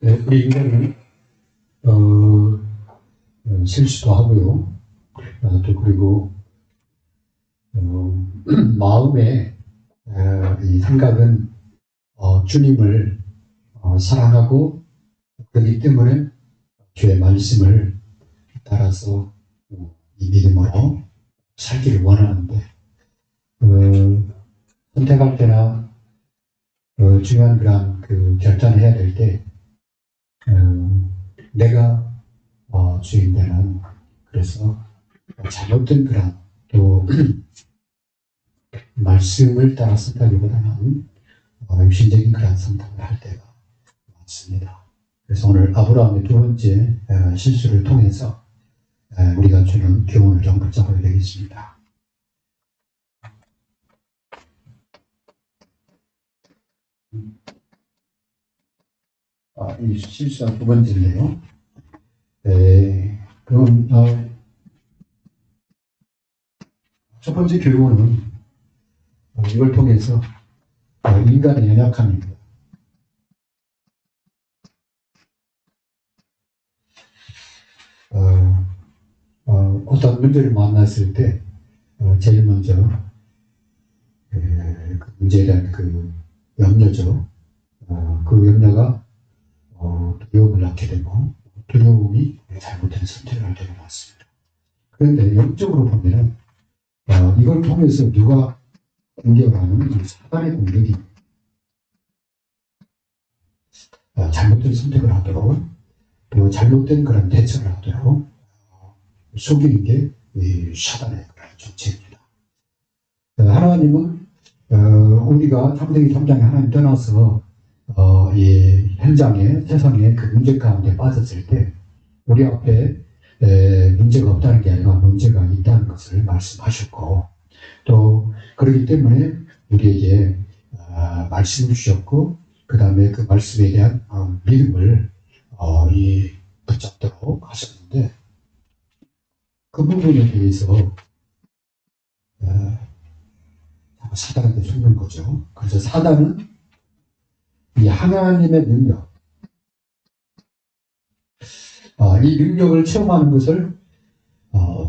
네, 우리 인간은 실수도 하고요. 또 그리고 마음의 이 생각은 주님을 사랑하고 그렇기 때문에 주의 말씀을 따라서 이 믿음으로 살기를 원하는데 선택할 때나 중요한 그런 결단을 해야 될 때 내가 주인되는 그래서 잘못된 그런 또 말씀을 따라 선택하기보다는 육신적인 그런 선택을 할 때가 많습니다. 그래서 오늘 아브라함의 두 번째 실수를 통해서 우리가 주는 교훈을 좀 붙잡아야 되겠습니다. 이 실수가 두 번째인데요. 그럼 첫 번째 교훈은 이걸 통해서 인간의 연약함입니다. 어떤 문제를 만났을 때 제일 먼저 그 문제에 대한 그 염려죠. 그 염려가 두려움을 낳게 되고 두려움이 잘못된 선택을 하게 되는 것 같습니다. 그런데 영적으로 보면은 이걸 통해서 누가 공격하는 사단의 공격이 잘못된 선택을 하도록 또 잘못된 그런 대처를 하도록 속이는 게 이 사단의 그런 정체입니다. 하나님은 우리가 창세기 3장에 하나님 떠나서 이 현장에 세상에 그 문제 가운데 빠졌을 때 우리 앞에 문제가 없다는 게 아니라 문제가 있다는 것을 말씀하셨고 또 그렇기 때문에 우리에게 말씀을 주셨고 그 다음에 그 말씀에 대한 믿음을 붙잡도록 하셨는데 그 부분에 대해서 사단한테 속는 거죠. 그래서 사단은 이 하나님의 능력, 이 능력을 체험하는 것을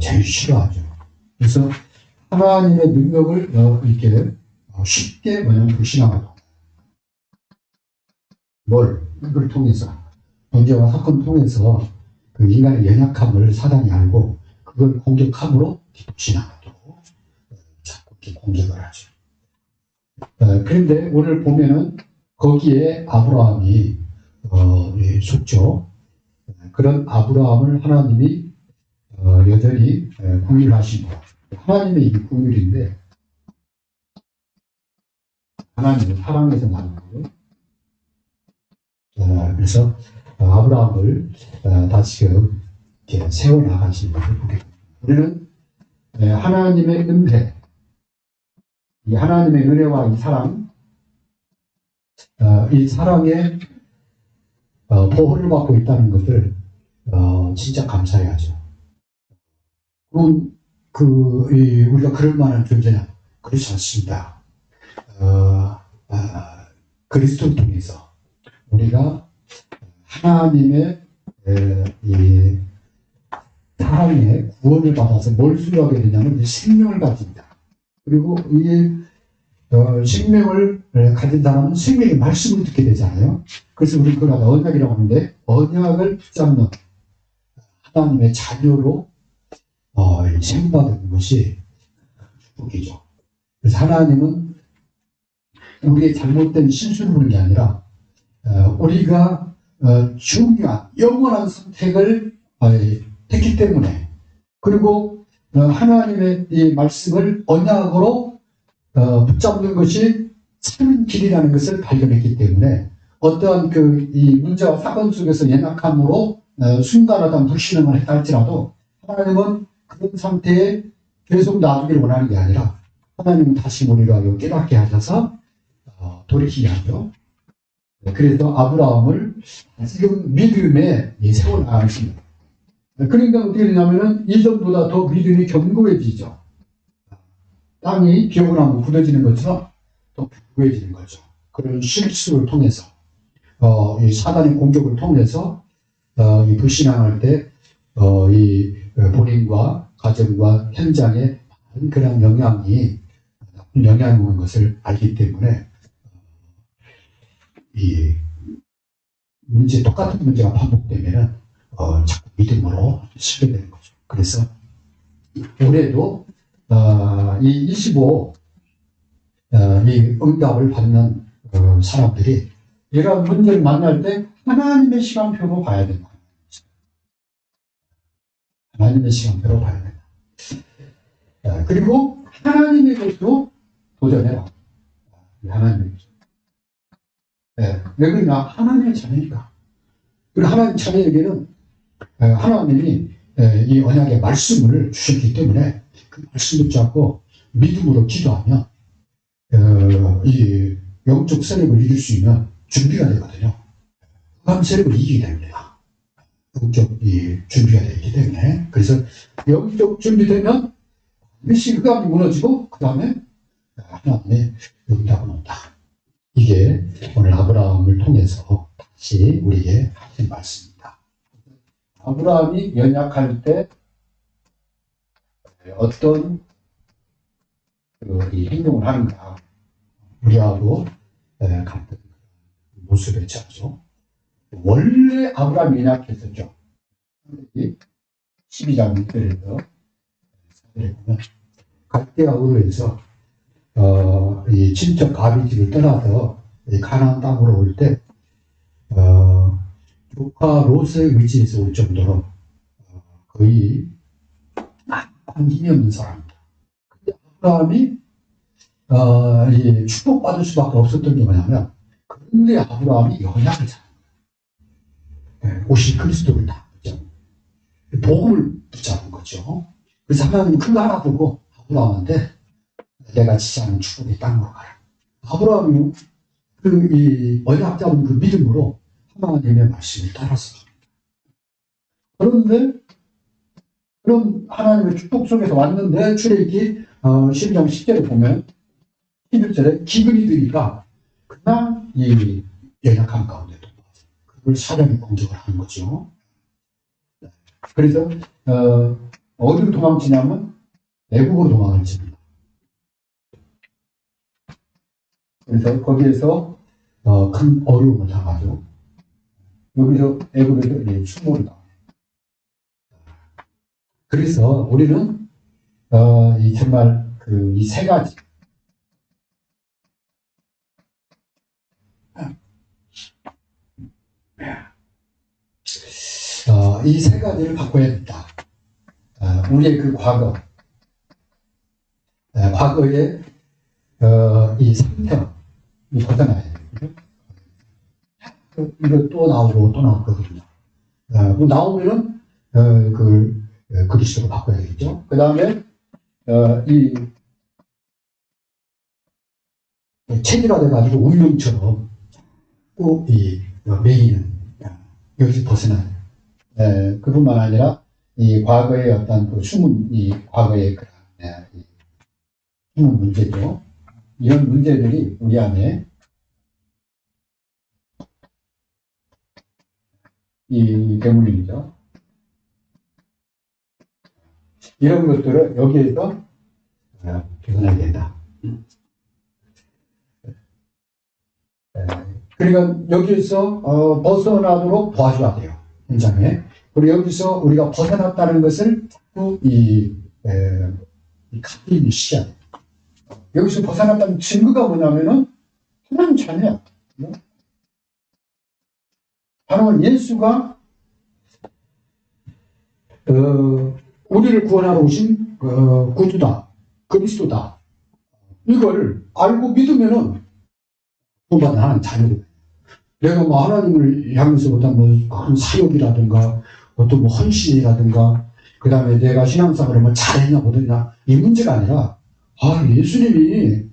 제일 싫어하죠. 그래서 하나님의 능력을 이렇게 쉽게 불신하고 이걸 통해서 문제와 사건을 통해서 그 인간의 연약함을 사단이 알고 그걸 공격함으로 불신하도록 자꾸 이렇게 공격을 하죠. 그런데 오늘 보면은 거기에 아브라함이 속죠. 그런 아브라함을 하나님이 여전히 긍휼하신 것. 하나님의 이 긍휼인데 하나님은 사랑에서 나는 거예요. 그래서 아브라함을 다시금 이렇게 세워나가신 것을 보게 됩니다. 우리는 하나님의 은혜, 이 하나님의 은혜와 이 사랑, 이 사랑에 보호를 받고 있다는 것을 진짜 감사해야죠. 우리가 그럴 만한 존재냐? 그렇지 않습니다. 그리스도를 통해서 우리가 하나님의 이 사랑의 구원을 받아서 뭘 수여하게 되냐면 생명을 가집니다. 그리고 이 생명을 가진 사람은 생명의 말씀을 듣게 되잖아요. 그래서 우리 그걸 언약이라고 하는데 언약을 붙잡는 하나님의 자녀로 생각받는 것이 축복이죠. 그래서 하나님은 우리의 잘못된 실수를 보는 게 아니라 우리가 중요한 영원한 선택을 했기 때문에 그리고 하나님의 이 말씀을 언약으로 붙잡는 것이 참 길이라는 것을 발견했기 때문에 어떠한 이 문제와 사건 속에서 연약함으로 순간마다 불신앙을 했다 할지라도 하나님은 그런 상태에 계속 놔두기를 원하는 게 아니라 하나님은 다시 우리가 깨닫게 하셔서 돌이키게 하죠. 그래서 아브라함을 지금 믿음에 세워나가십니다. 그러니까 어떻게 되냐면은 이전보다 더 믿음이 견고해지죠. 땅이 비 오고 나면 굳어지는 것처럼 더 견고해지는 거죠. 그런 실수를 통해서 이 사단의 공격을 통해서 이 불신앙할 때 이 본인과 가정과 현장에 많은 그런 영향이 나쁜 영향이 오는 것을 알기 때문에 이 똑같은 문제가 반복되면은 자꾸 믿음으로 쓰게 되는 거죠. 그래서 올해도 이 25 이 응답을 받는 사람들이 이런 문제를 만날 때 하나님의 시간표로 봐야 된다. 하나님의 시간표로 봐야 된다. 그리고 하나님의 것으로 도전해라. 하나님의 것. 왜 그러냐? 하나님의 자녀니까. 그리고 하나님 자녀에게는 하나님이 이 언약의 말씀을 주셨기 때문에 그 말씀을 잡고 믿음으로 기도하면 이 영적 세력을 이길 수 있는 준비가 되거든요. 흑암 세력을 이기게 됩니다. 영적 준비가 되기 때문에. 그래서 영적 준비되면 반드시 흑암이 무너지고 그 다음에 하나님의 응답은 온다. 이게 오늘 아브라함을 통해서 다시 우리에게 하신 말씀입니다. 아브라함이 연약할 때 어떤 이 행동을 하는가 우리하고 같은 모습에 처하죠. 원래 아브라함이 연약했었죠. 12장 6절에서 보면 갈대아 우르에서 이 친척 가비집을 떠나서 가나안 땅으로 올 때 조카 롯의 위치에서 올 정도로 거의 한 힘이 없는 사람입니다. 아브라함이 이 축복받을 수밖에 없었던 게 뭐냐면 그런데 아브라함이 연약을 잡은 오실 그리스도를 다 복음을 붙잡은 거죠. 그래서 하나님이 그거 하나 보고 아브라함한테 내가 지시하는 축복의 땅으로 가라. 아브라함이 이 언약 잡은 그 믿음으로 하나님의 말씀을 따라서 그런데 그런 하나님의 축복 속에서 왔는데 출애굽기 12장 10절에 보면 11절에 기근이 드니까 그냥 이 연약한 가운데도 그걸 사람이 공격을 하는 거죠. 그래서 어디로 도망치냐면 애국으로 도망을 칩니다. 그래서 거기에서 큰 어려움을 당하죠. 여기서 애국에서 추모를 당해요. 그래서 우리는 이 정말 이 세 가지 이 세 가지를 바꿔야 된다. 우리의 그 과거의 이 상태 벗어나야 돼요. 이거 또 나오고 또 나오거든요. 나오면은 그리스도로 바꿔야 되겠죠. 그 다음에 이 체질화돼가지고 운명처럼 꼭 매이는 여기서 벗어나야 돼요. 그뿐만 아니라 이 과거의 어떤 그 숨은 과거의 숨은 문제죠. 이런 문제들이 우리 안에 이 때문이죠. 이런 것들을 여기에서 벗어나야 된다. 그러니까 여기에서 벗어나도록 도와줘야 돼요. 현장에. 그리고 여기서 우리가 벗어났다는 것을 자꾸 각인이 시켜야 돼요. 여기서 벗어났다는 증거가 뭐냐면은 하나님 자녀야. 바로 예수가 우리를 구원하러 오신 구주다, 그리스도다. 이걸 알고 믿으면은 구원받는 하나님 자녀들. 내가 뭐 하나님을 향해서 어떤 큰 사역이라든가 어떤 헌신이라든가 그 다음에 내가 신앙생활을 뭐 잘했냐 못했냐 이 문제가 아니라 예수님이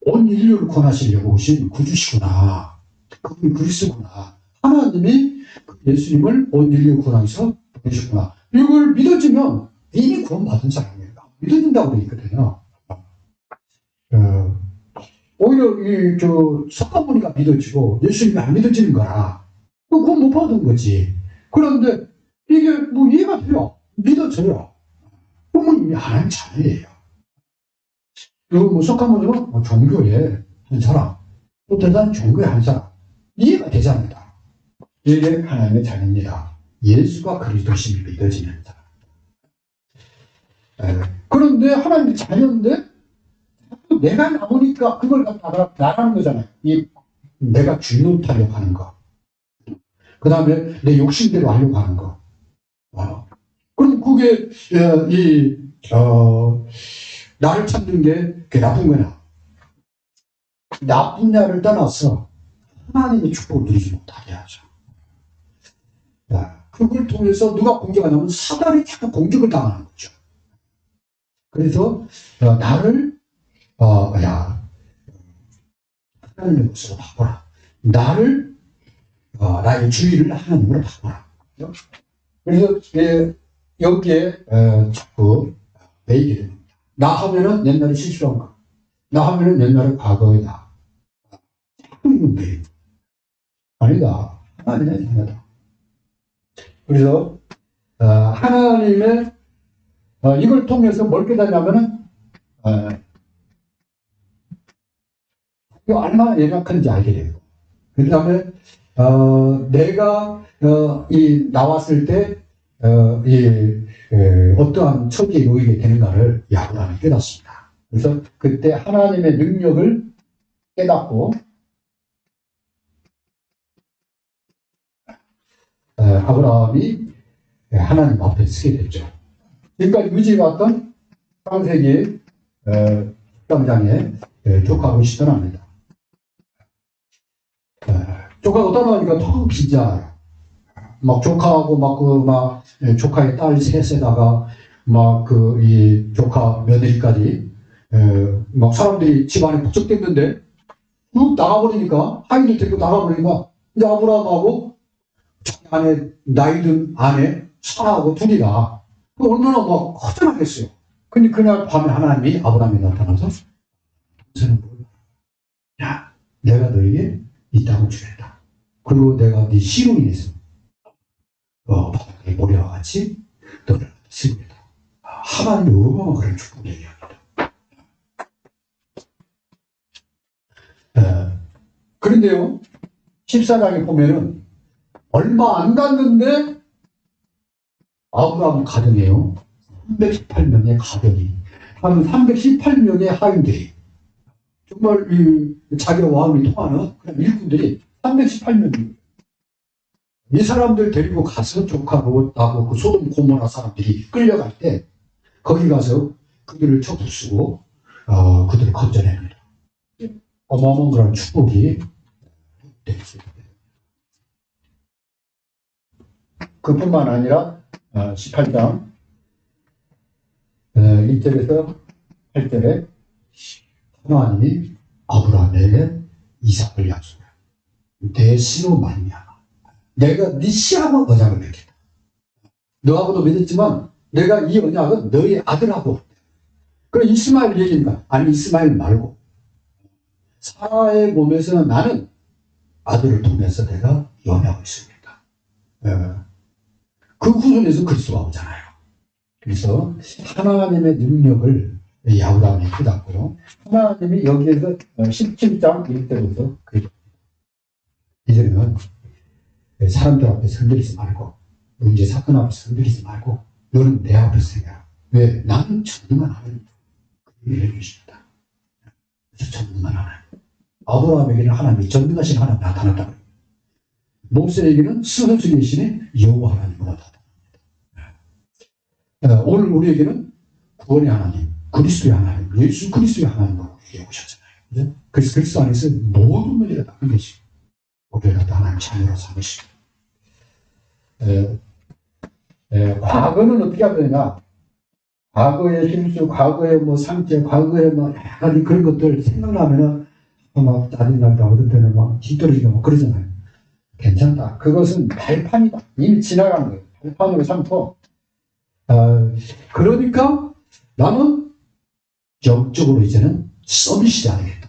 온 인류를 구원하시려고 오신 구주시구나. 그분이 그리스도구나. 하나님이 예수님을 온 인류를 구원하셔서 보내셨구나. 이걸 믿어지면 이미 구원받은 사람이에요. 믿어진다고 되어 있거든요. 오히려 석가모니가 믿어지고 예수님이 안 믿어지는 거라. 그건 못 받은 거지. 그런데 이게 뭐 이해가 돼요. 믿어져요. 부모님이 하나님 자녀예요. 그리고 뭐 석가모니는 뭐 종교의 한 사람, 또 대단한 종교의 한 사람. 이해가 되잖아요. 이게 하나님의 자녀입니다. 예수가 그리스도심이 믿어지는 사람. 그런데 하나님의 자녀인데 내가 나오니까 그걸 갖다가 나가는 거잖아요. 내가 쥐노타려고 하는 거. 그 다음에 내 욕심대로 하려고 하는 거. 그럼 그게 나를 찾는 게 그게 나쁜 거냐? 나쁘냐를 떠나서 하나님의 축복을 누리지 못하게 하죠. 그걸 통해서 누가 공격하냐면 사단이 자꾸 공격을 당하는 거죠. 그래서 나를 하나님의 것으로 바꿔라. 나의 주의를 하나님으로 바꿔라. 그래서 여기에 자꾸 매이게 됩니다. 나 하면은 옛날에 실수한 거. 나 하면은 옛날에 과거이다. 자꾸 이건 매이. 아니다. 하나님의 자녀다. 그래서 하나님의 이걸 통해서 뭘 깨닫냐면은 이거 얼마나 연약한지 알게 되고, 그 다음에 내가 나왔을 때 어떠한 처지에 놓이게 되는가를 아브라함이 깨닫습니다. 그래서 그때 하나님의 능력을 깨닫고 아브라함이 하나님 앞에 서게 됐죠. 지금까지 의지해왔던 창세기 13장에 조카하고 떠납니다. 조카가 떠나니까 더 진짜 막 조카하고 조카의 딸 셋에다가 이 조카 며느리까지 막 사람들이 집안에 북적댔는데 쭉 나가버리니까 하인들 데리고 나가버리니까 이제 아브라함하고 자기 아내 나이 든 아내 사라하고 둘이가 얼마나 막 허전하겠어요. 근데 그날 밤에 하나님이 아브라함에 나타나서 야, 내가 너에게 이 땅을 주겠다. 그리고 내가 네 씨로 인해서 바닥에 모래와 같이 너를 쓰겠다. 하나님이 얼마나 그런 축복을 얘기합니다. 그런데요, 14장에 보면은 얼마 안 갔는데 아브라함 가정에요 318명의 가정이 한 318명의 하인들이 정말 자기와 마음이 통하는 그런 일꾼들이 318명입니다. 이 사람들 데리고 가서 조카 롯하고 그 소돔 고모라 사람들이 끌려갈 때 거기 가서 그들을 쳐부수고 그들을 건져냅니다. 어마어마한 그런 축복이 되겠습니다. 그뿐만 아니라 18장 1절에서 8절에 하나님이 아브라함에게 이삭을 약속해요. 내 씨로 말미암아 내가 네 씨하고 언약을 맺겠다. 너하고도 맺었지만 내가 이 언약은 너의 아들하고. 그럼 이스마엘 얘기인가? 아니 이스마엘 말고 사라의 몸에서는 나는 아들을 통해서 내가 연약을 있습니다. 그 후손에서 그리스도가 오잖아요. 그래서 하나님의 능력을 아브라함이 깨닫고요. 하나님이 여기에서 17장 1절부터 이제는 사람들 앞에서 흔들리지 말고 문제 사건 앞에서 흔들리지 말고 너는 내 앞에서 해라. 왜? 나는 전능한 하나님 그를 해주십니다. 그래서 전능한 하나님 아브라함에게는 하나님이 전능하신 하나님 나타났다. 모세에게는 스스로 계시는 여호와 하나님으로 나타납니다. 오늘 우리에게는 구원의 하나님 그리스도의 하나님 예수 그리스도의 하나님으로 우리에게 오셨잖아요. 그래서 그리스도 안에서 모든 문제가 다 끝내시고 우리를 갖다 하나님 자녀로 삼으시고 과거는 어떻게 하면 되냐? 과거의 실수, 과거의 상처, 과거의 약간 그런 것들 생각나면은 막 짜증난다, 어떤 때는 막 뒤떨어지고 그러잖아요. 괜찮다. 그것은 발판이다. 이미 지나간 거예요. 발판으로 삼고. 그러니까 나는 영적으로 이제는 서밋이 되야겠다.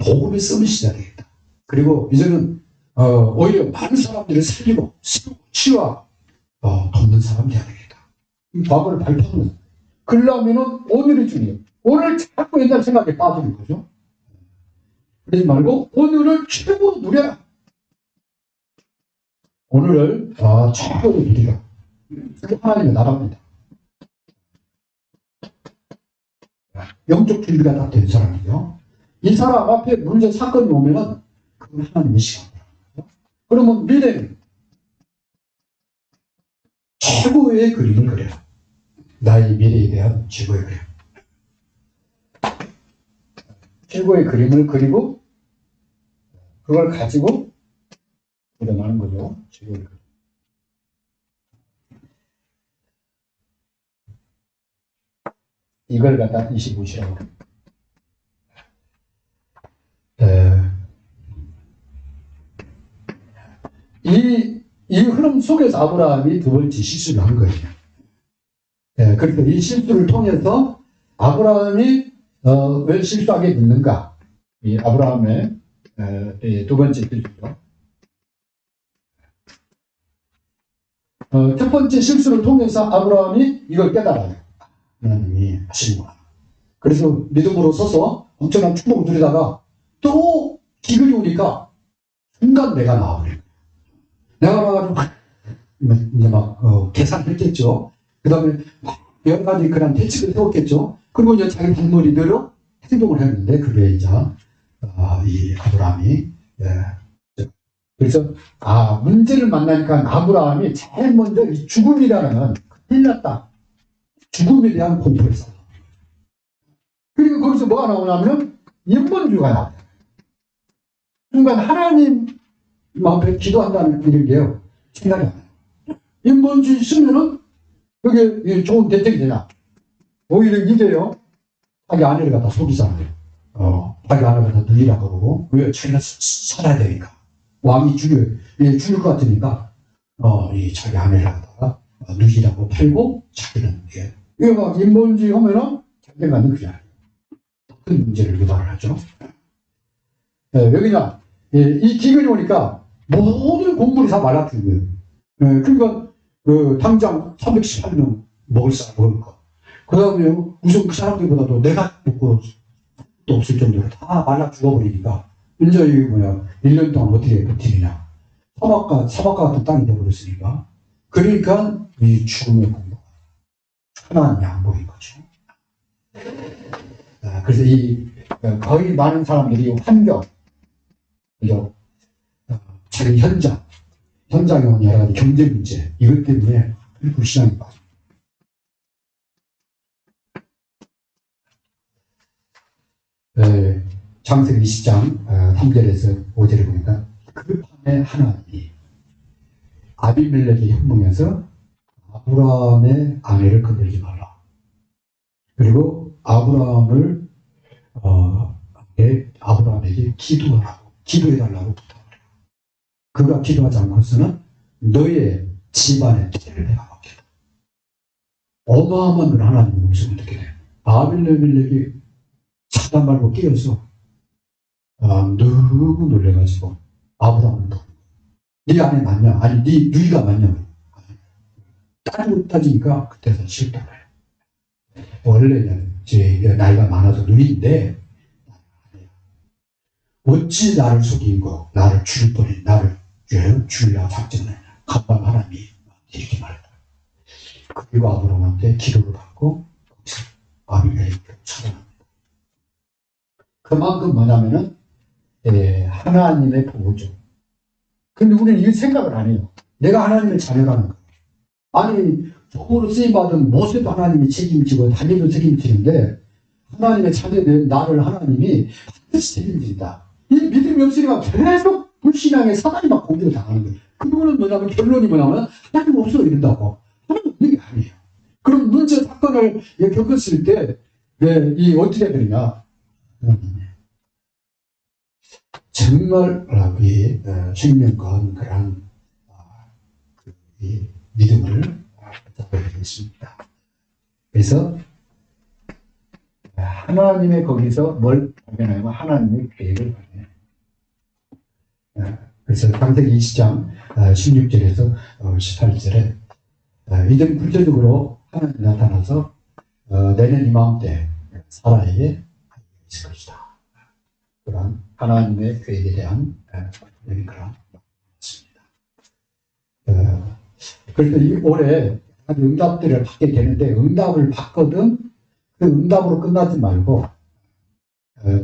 복음에 쓰시셔야 되겠다. 그리고 이제는 오히려 많은 사람들을 살리고 치유하고 돕는 사람이 되어야 되겠다. 이 과거를 발표하는. 그러려면은 오늘이 중요해요. 오늘 자꾸 옛날 생각에 빠지는 거죠. 그러지 말고 오늘을 최고로 누려라. 오늘을 최고로 누리라. 그게 하나님의 나라입니다. 영적 준비가 다 된 사람이죠. 이 사람 앞에 문제 사건이 오면은 그건 하나님의 시간이에요. 그러면 미래는 최고의 그림을 그려라. 나의 미래에 대한 최고의 그림. 최고의 그림을 그리고 그걸 가지고 일어나는 거죠. 최고의 그림. 이걸 갖다 25시라고 합니다. 이 흐름 속에서 아브라함이 두 번째 실수를 한 거예요. 그러니까 이 실수를 통해서 아브라함이 왜 실수하게 됐는가? 이 아브라함의 두 번째 실수죠. 첫 번째 실수를 통해서 아브라함이 이걸 깨달아요. 하나님이 하시는구나. 그래서 믿음으로 서서 엄청난 축복을 누리다가 또 기근이 오니까 순간 내가 나와버려요. 내가 나와가지고 이제 막 계산했겠죠. 그 다음에 여러 가지 그런 대책을 세웠겠죠. 그리고 이제 자기 발머리대로 행동을 했는데 그게 이제 이 아브라함이 그래서 문제를 만나니까 아브라함이 제일 먼저 이 죽음이라는 큰일 났다. 죽음에 대한 공포를 했어. 그리고 거기서 뭐가 나오냐면 인본주의가 나와요. 순간 하나님 앞에 기도한다는 이런 게요. 생각이 안 나요. 인본주의 쓰면은 그게 좋은 대책이 되냐. 오히려 이게요. 자기 아내를 갖다 속이잖아요. 자기 아내를 갖다 누이라고 그러고 왜 자기가 살아야 되니까. 왕이 죽을 것 같으니까 이 자기 아내를 갖다가 누이라고 팔고 자기는 이거 인본주의 하면은 자기가 갖는 그게 아니에요. 큰 문제를 유발을 하죠. 여기냐 이 기근이 오니까 모든 곡물이 다 말라붙는 거예요. 그러니까 당장 318명 먹을 사람 먹을 거. 그 다음에 우선 그 사람들보다도 내가 먹고 또 없을 정도로 다 말라 죽어버리니까 이제 이게 1년 동안 어떻게 버티느냐. 사막과 같은 땅이 되어버렸으니까. 그러니까 이 죽음의 공포가 하나님이 안 보인 거죠. 그래서 거의 많은 사람들이 환경, 그죠? 자기 현장에 온 여러 가지 경제 문제, 이것 때문에 불신앙이 빠져. 창세기 20장 3절에서 5절에 보니까 그 밤에 하나님이 아비멜렉의 현몽에서 아브라함의 아내를 건들지 말라. 그리고 아브라함에게 기도해달라고 부탁을 해요. 그가 기도하지 않고서는 너의 집안의 태를 내가 먹겠다. 어마어마한 건 하나님의 음성을 듣게 돼요. 아비멜렉이 차단 말고 끼어서 너무 놀래가지고 아브라함을 보고 네 아내 맞냐? 아니 네 누이가 맞냐? 따지니까 그때서 싫다고 해요. 원래는 제 나이가 많아서 누이인데 어찌 나를 속이고 나를 죽일 뻔해 나를 죽이려고 작정을 간밤 하나님이 이렇게 말했다. 그리고 아브라함한테 기도를 받고 아비멜렉을 처단합니다. 그만큼 뭐냐면은 하나님의 보호죠. 근데 우리는 이 생각을 안 해요. 내가 하나님의 자녀라는 거예요. 아니 종으로 쓰임받은 모세도 하나님이 책임지고 다니엘도 책임지는데 하나님의 자녀된 나를 하나님이 반드시 책임진다. 이 믿음이 없으니까 계속 불신앙에 사단이 막 공격을 당하는 거예요. 그거는 뭐냐면 결론이 뭐냐면 하나님 없어 이런다고. 하나님 없는 게 아니에요. 그럼 문제 사건을 겪었을 때 이 어떻게 되느냐. 정말 생명권 그런 믿음을 붙잡아야 되겠습니다. 그래서 하나님의 거기서 뭘 발견하면 하나님의 계획을 발견해요. 그래서 창세기 20장 16절에서 18절에 이전 구체적으로 하나님이 나타나서 내년 이맘때 사라에게 있을 것이다. 그런 하나님의 계획에 대한 그런 말씀입니다. 그래서 이 올해 응답들을 받게 되는데 응답을 받거든 그 응답으로 끝나지 말고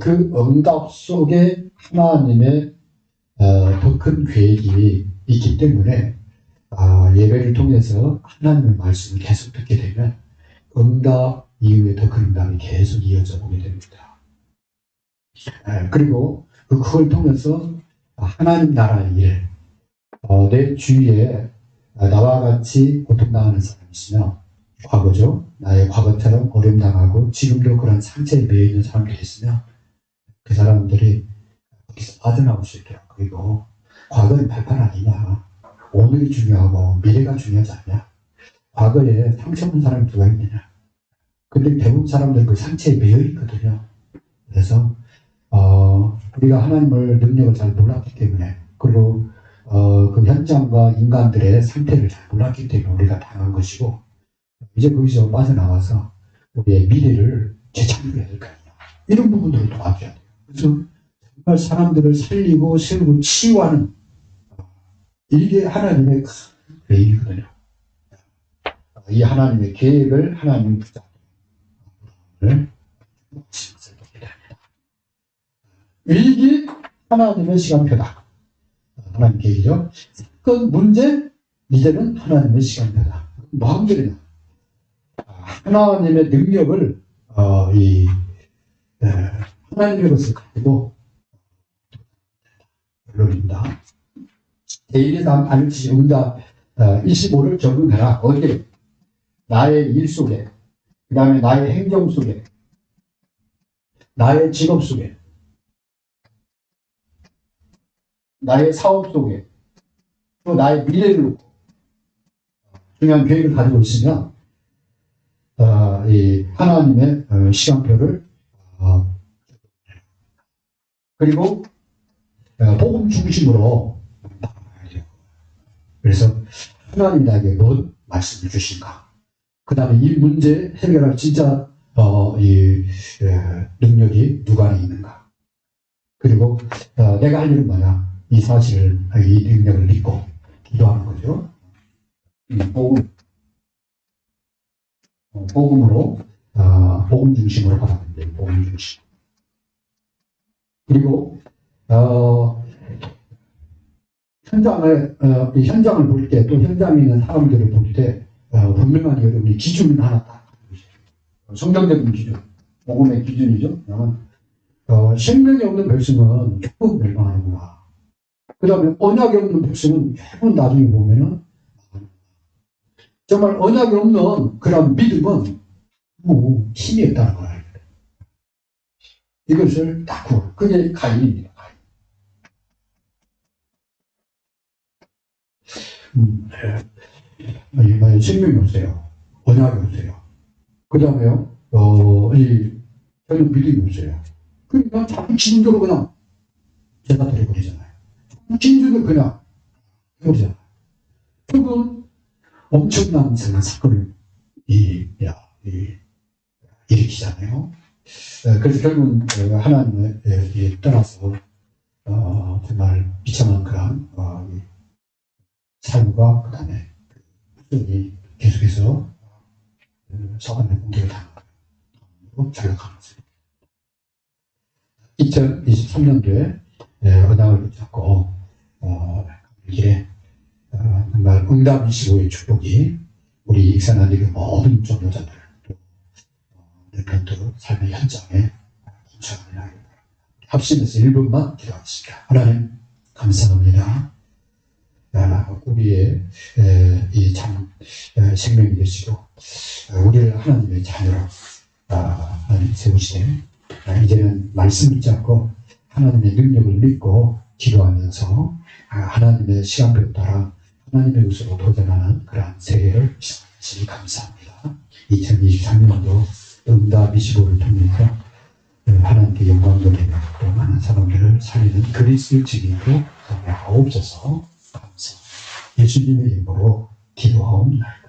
그 응답 속에 하나님의 더 큰 계획이 있기 때문에 예배를 통해서 하나님의 말씀을 계속 듣게 되면 응답 이후에 더 큰 응답이 계속 이어져 보게 됩니다. 그리고 그걸 통해서 하나님 나라의 일, 내 주위에 나와 같이 고통당하는 사람이 있으면 과거죠. 나의 과거처럼 어려움당하고 지금도 그런 상처에 매여 있는 사람들이 있으면 그 사람들이 거기서 빠져나올 수 있도록 그리고 과거는 발판 아니냐. 오늘이 중요하고 미래가 중요하지 않냐. 과거에 상처본 사람이 누가 있느냐. 근데 대부분 사람들 그 상처에 매여 있거든요. 그래서 우리가 하나님을 능력을 잘 몰랐기 때문에 그리고 그 현장과 인간들의 상태를 잘 몰랐기 때문에 우리가 당한 것이고 이제 거기서 빠져나와서 우리의 미래를 재창조해야 될 거 아니냐. 이런 부분들을 도와줘야 돼요. 그래서 정말 사람들을 살리고 세우고 치유하는 이게 하나님의 계획이거든요. 이 하나님의 계획을 하나님이 붙잡는 이게 하나님의 시간표다. 하나님 계획이죠. 사건, 문제, 이제는 하나님의 시간표다. 마음대로나 하나님의 능력을 하나님의 것을 가지고 결론입니다. 대일의 안치 응답 25를 적응해라. 어디에? 나의 일 속에, 그 다음에 나의 행정 속에, 나의 직업 속에, 나의 사업 속에, 또 나의 미래를 놓고 중요한 계획을 가지고 있으면 이 하나님의 시간표를 그리고 복음 중심으로 그래서 하나님이 나에게 뭔 말씀을 주신가 그 다음에 이 문제 해결할 진짜 이 능력이 누가 안에 있는가 그리고 내가 할 일은 뭐냐 이 사실을 이 능력을 믿고 기도하는 거죠. 복음으로 복음 중심으로 가는 거예요. 복음 중심. 그리고 이 현장을 볼 때 또 현장에 있는 사람들을 볼 때 분명한 여러분이 기준은 하나 딱 성경적인 기준, 복음의 기준이죠. 생명이 없는 백성은 조금 멸망하는구나. 그 다음에 언약이 없는 백성은 조금 나중에 보면은 정말 언약이 없는 그런 믿음은 힘이 없다는 거예요. 이것을 딱 구워. 그게 가인입니다. 생명이 없어요. 언약이 없어요. 그 다음에요, 전혀 믿음이 없어요. 그러니까 자꾸 진조로 그냥 제가 드려버리잖아요. 진조로 그냥 해버리잖아요. 조금 엄청난 사건을 일으키잖아요. 그래서 결국은 하나님을 떠나서 정말 비참한 그런 삶과 그 다음에 이 계속해서 사관의 공격을 당하고 전락하면서 2023년도에 언약을 붙잡고 이게 정말 응답 25의 축복이 우리 익산하는 모든 종교자들 또 내년도 삶의 현장에 공착을 하길 바랍니다. 합심해서 1분만 기도하겠습니다. 하나님 감사합니다. 우리의 이 참 생명이 되시고 우리를 하나님의 자녀로 하나님 세우시되 이제는 말씀 붙잡고 하나님의 능력을 믿고 기도하면서 하나님의 시간표에 따라 하나님의 것으로 도전하는 그러한 세계를 시작하시니 감사합니다. 2023년도 응답 25를 통해서 하나님께 영광 돌리는 또 많은 사람들을 살리는 그리스도 증인으로 하옵소서. 감사. 예수님의 이름으로 기도하옵나이다.